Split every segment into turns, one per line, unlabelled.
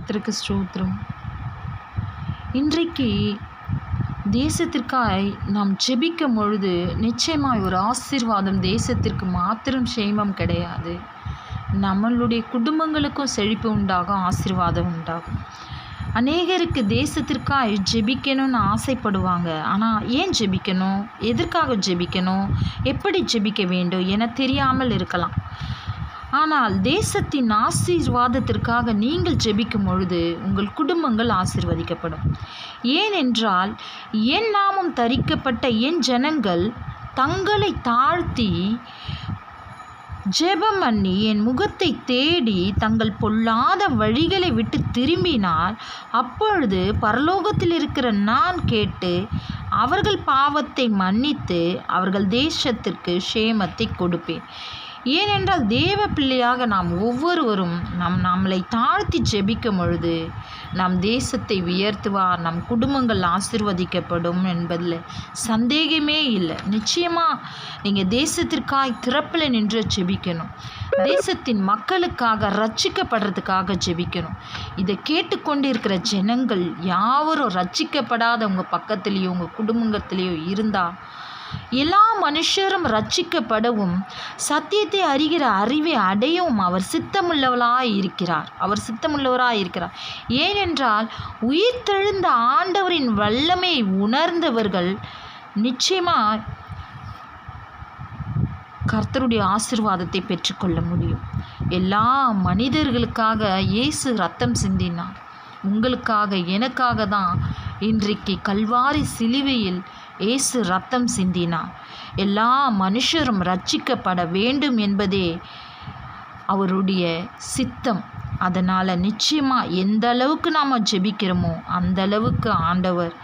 கர்த்தருக்கு ஸ்தோத்திரம். இன்றைக்கு தேசத்திற்காய் நாம் ஜெபிக்கும் பொழுது நிச்சயமாய் ஒரு ஆசீர்வாதம் தேசத்திற்கு மாத்திரம் சேமம் கிடையாது, நம்மளுடைய குடும்பங்களுக்கும் செழிப்பு உண்டாகும், ஆசீர்வாதம் உண்டாகும். அநேகருக்கு தேசத்திற்காய் ஜெபிக்கணும்னு ஆசைப்படுவாங்க. ஆனால் ஏன் ஜெபிக்கணும், எதற்காக ஜெபிக்கணும், எப்படி ஜெபிக்க வேண்டும் என தெரியாமல் இருக்கலாம். ஆனால் தேசத்தின் ஆசீர்வாதத்திற்காக நீங்கள் ஜெபிக்கும் பொழுது உங்கள் குடும்பங்கள் ஆசீர்வதிக்கப்படும். ஏனென்றால் என் நாமம் தரிக்கப்பட்ட என் ஜனங்கள் தங்களை தாழ்த்தி ஜெபம் பண்ணி என் முகத்தை தேடி தங்கள் பொல்லாத வழிகளை விட்டு திரும்பினால் அப்பொழுது பரலோகத்தில் இருக்கிற நான் கேட்டு அவர்கள் பாவத்தை மன்னித்து அவர்கள் தேசத்திற்கு சேமத்தை கொடுப்பேன். ஏனென்றால் தேவ பிள்ளையாக நாம் ஒவ்வொருவரும் நம்மளை தாழ்த்தி ஜெபிக்கும் பொழுது நம் தேசத்தை உயர்த்துவார், நம் குடும்பங்கள் ஆசீர்வதிக்கப்படும் என்பதில் சந்தேகமே இல்லை. நிச்சயமாக நீங்கள் தேசத்திற்காய் திறப்பில் நின்று ஜெபிக்கணும். தேசத்தின் மக்களுக்காக ரட்சிக்கப்படுறதுக்காக ஜெபிக்கணும். இதை கேட்டுக்கொண்டு இருக்கிற ஜனங்கள் யாவரும் ரட்சிக்கப்படாத உங்கள் பக்கத்துலேயோ உங்கள் குடும்பத்திலேயோ இருந்தால் எல்லா மனுஷரும் ரட்சிக்கப்படவும் சத்தியத்தை அறிகிற அறிவை அடையவும் அவர் சித்தமுள்ளவராய் இருக்கிறார். ஏனென்றால் உயிர்த்தெழுந்த ஆண்டவரின் வல்லமை உணர்ந்தவர்கள் நிச்சயமாக கர்த்தருடைய ஆசீர்வாதத்தை பெற்றுக்கொள்ள முடியும். எல்லா மனிதர்களுக்காக இயேசு ரத்தம் சிந்தினார். உங்களுக்காக எனக்காக தான் இன்றைக்கு கல்வாரி சிலுவையில் இயேசு ரத்தம் சிந்தினார். எல்லா மனுஷரும் ரட்சிக்கப்பட வேண்டும் என்பதே அவருடைய சித்தம். அதனால் நிச்சயமாக எந்த அளவுக்கு நாம் ஜெபிக்கிறோமோ அந்த அளவுக்கு ஆண்டவர்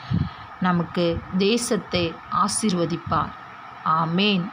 நமக்கு தேசத்தை ஆசீர்வதிப்பார். ஆமேன்.